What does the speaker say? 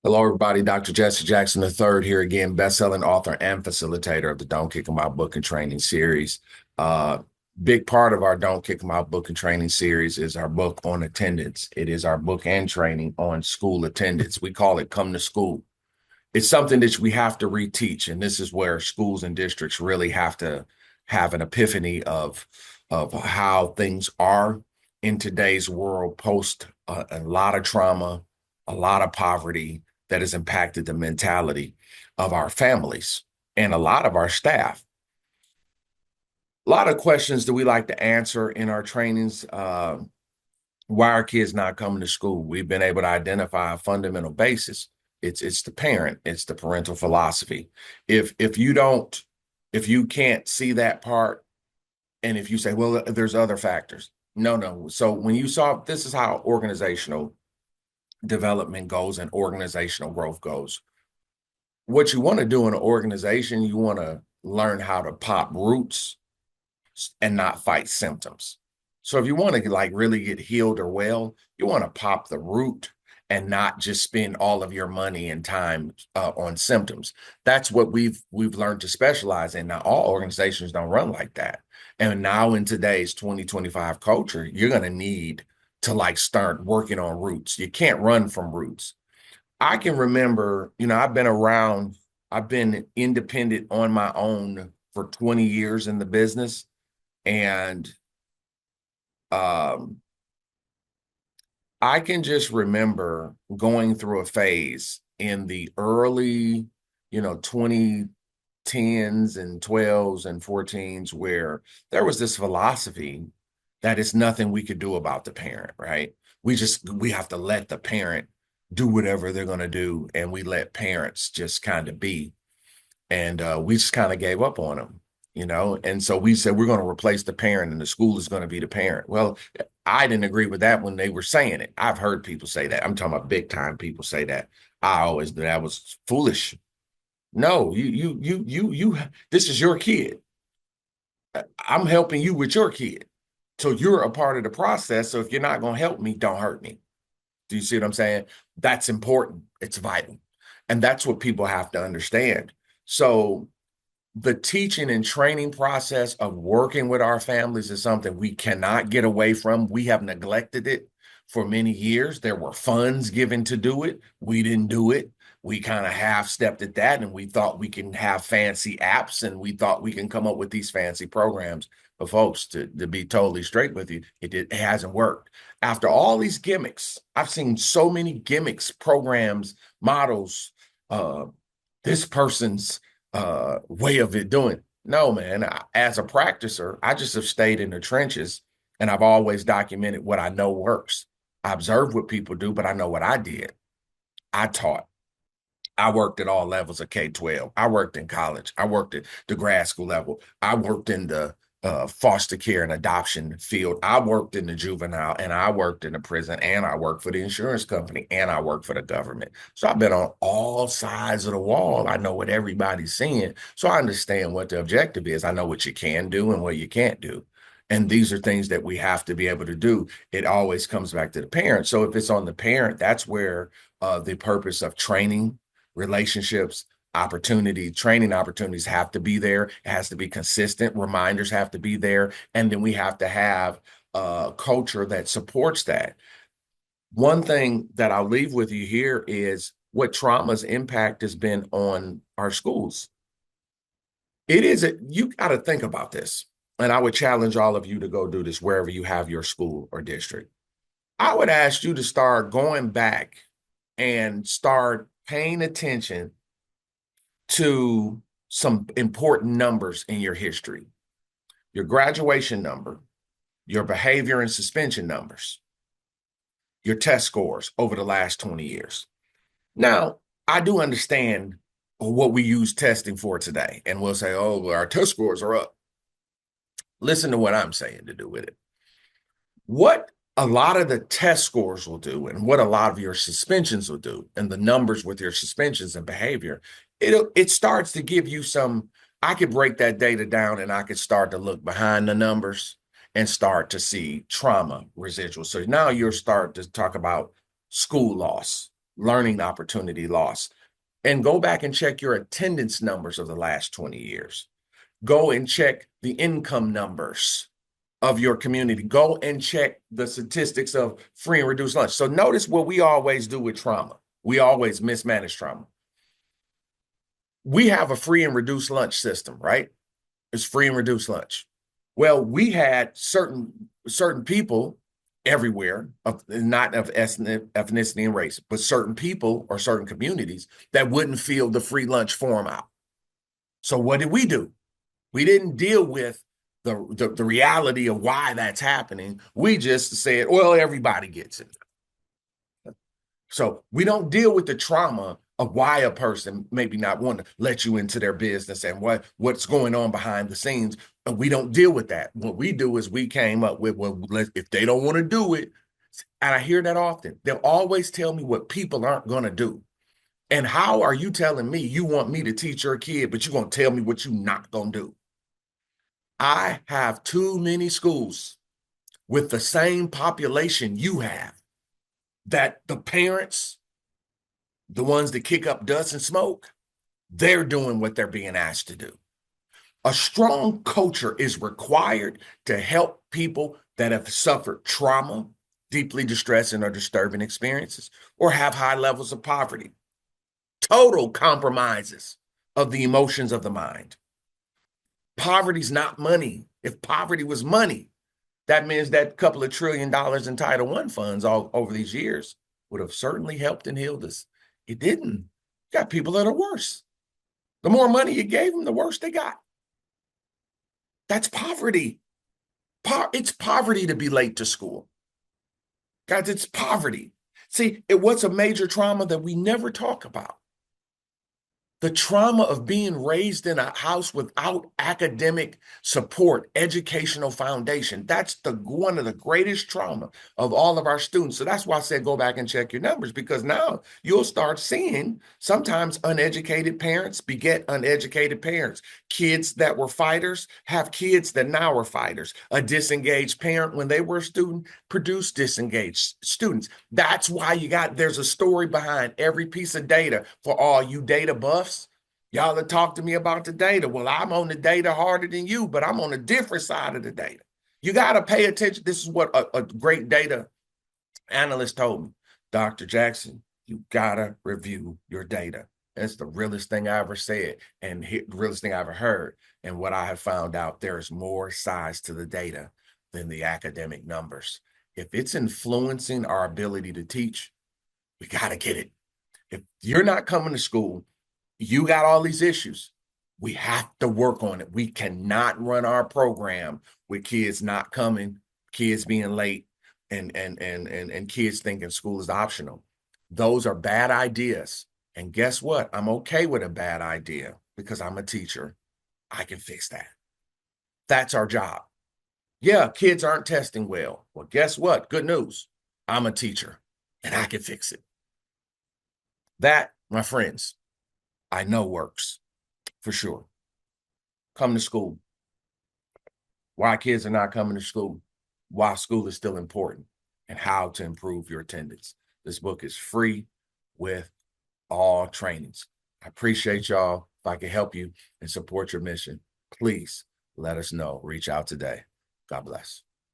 Hello, everybody. Dr. Jesse Jackson III here again, best-selling author and facilitator of the Don't Kick 'Em Out book and training series. Uh, Big part of our Don't Kick 'Em Out book and training series is our book on attendance. It is our book and training on school attendance. We call it Come to School. It's something that we have to reteach, and this is where schools and districts really have to have an epiphany of how things are in today's world post a lot of trauma, a lot of poverty that has impacted the mentality of our families and a lot of our staff. A lot of questions that we like to answer in our trainings. Why are kids not coming to school? We've been able to identify a fundamental basis. It's the parent, it's the parental philosophy. If you don't, if you can't see that part, and if you say, well, there's other factors. No, no. So when you saw this is how organizational development goes and organizational growth goes. What you want to do in an organization, you want to learn how to pop roots and not fight symptoms. So if you want to like really get healed or well, you want to pop the root and not just spend all of your money and time on symptoms. That's what we've learned to specialize in. Now, all organizations don't run like that. And now in today's 2025 culture, you're going to need to like start working on roots. You can't run from roots. I can remember, I've been independent on my own for 20 years in the business. And um, I can just remember going through a phase in the early, 2010s and 12s and 14s where there was this philosophy that it's nothing we could do about the parent, right? We have to let the parent do whatever they're going to do, and we let parents just kind of be. And we just kind of gave up on them. And so we said we're going to replace the parent and the school is going to be the parent. Well, I didn't agree with that when they were saying it. I've heard people say that. I'm talking about big time people say that. I always that was foolish. No, this is your kid. I'm helping you with your kid. So you're a part of the process. So if you're not going to help me, don't hurt me. Do you see what I'm saying? That's important. It's vital. And that's what people have to understand. So the teaching and training process of working with our families is something we cannot get away from. We have neglected it for many years. There were funds given to do it. We didn't do it. We kind of half stepped at that and we thought we can have fancy apps and we thought we can come up with these fancy programs. But folks, to be totally straight with you, it hasn't worked. After all these gimmicks, I've seen so many gimmicks, programs, models, uh, this person's way of it doing. No, man. As a practicer, I just have stayed in the trenches and I've always documented what I know works. I observe what people do, but I know what I did. I taught. I worked at all levels of K-12. I worked in college. I worked at the grad school level. I worked in the foster care and adoption field. I worked in the juvenile and I worked in the prison and I worked for the insurance company and I worked for the government. So I've been on all sides of the wall. I know what everybody's seeing. So I understand what the objective is. I know what you can do and what you can't do. And these are things that we have to be able to do. It always comes back to the parent. So if it's on the parent, that's where the purpose of training relationships, training opportunities have to be there. It has to be consistent. Reminders have to be there. And then we have to have a culture that supports that. One thing that I'll leave with you here is what trauma's impact has been on our schools. You got to think about this. And I would challenge all of you to go do this wherever you have your school or district. I would ask you to start going back and start paying attention to some important numbers in your history, your graduation number, your behavior and suspension numbers, your test scores over the last 20 years. Now, I do understand what we use testing for today, and we'll say, oh, well, our test scores are up. Listen to what I'm saying to do with it. What a lot of the test scores will do and what a lot of your suspensions will do and the numbers with your suspensions and behavior, it starts to give you some, I could break that data down and I could start to look behind the numbers and start to see trauma residual. So now you'll start to talk about school loss. learning opportunity lost. And go back and check your attendance numbers of the last 20 years. Go and check the income numbers of your community. Go and check the statistics of free and reduced lunch. So notice what we always do with trauma. We always mismanage trauma. We have a free and reduced lunch system, right? It's free and reduced lunch. Well, we had certain people everywhere, not of ethnicity and race, but certain people or certain communities that wouldn't feel the free lunch form out. So what did we do? We didn't deal with the reality of why that's happening. We just said, well, everybody gets it. So we don't deal with the trauma of why a person maybe not want to let you into their business and what's going on behind the scenes. And we don't deal with that. What we do is we came up with, well, if they don't want to do it, and I hear that often, they'll always tell me what people aren't going to do. And how are you telling me you want me to teach your kid, but you're going to tell me what you're not going to do? I have too many schools with the same population you have that the parents, the ones that kick up dust and smoke, they're doing what they're being asked to do. A strong culture is required to help people that have suffered trauma, deeply distressing or disturbing experiences, or have high levels of poverty. Total compromises of the emotions of the mind. Poverty's not money. If poverty was money, that means that couple of $1 trillion in Title I funds all over these years would have certainly helped and healed us. It didn't. You got people that are worse. The more money you gave them, the worse they got. That's poverty. It's poverty to be late to school. Guys, it's poverty. See, what's a major trauma that we never talk about? The trauma of being raised in a house without academic support, educational foundation. That's one of the greatest trauma of all of our students. So that's why I said go back and check your numbers, because now you'll start seeing sometimes uneducated parents beget uneducated parents. Kids that were fighters have kids that now are fighters. A disengaged parent when they were a student produced disengaged students. That's why there's a story behind every piece of data for all you data buffs. Y'all have talked to me about the data. Well, I'm on the data harder than you, but I'm on a different side of the data. You got to pay attention. This is what a great data analyst told me. Dr. Jackson, you got to review your data. That's the realest thing I ever said and the realest thing I ever heard. And what I have found out, there is more size to the data than the academic numbers. If it's influencing our ability to teach, we got to get it. If you're not coming to school, you got all these issues. We have to work on it. We cannot run our program with kids not coming, kids being late, and kids thinking school is optional. Those are bad ideas. And guess what? I'm okay with a bad idea because I'm a teacher. I can fix that. That's our job. Yeah, kids aren't testing well. Well, guess what? Good news. I'm a teacher and I can fix it. That, my friends, I know works for sure. Come to school. Why kids are not coming to school, why school is still important, and how to improve your attendance. This book is free with all trainings. I appreciate y'all. If I can help you and support your mission, please let us know. Reach out today. God bless.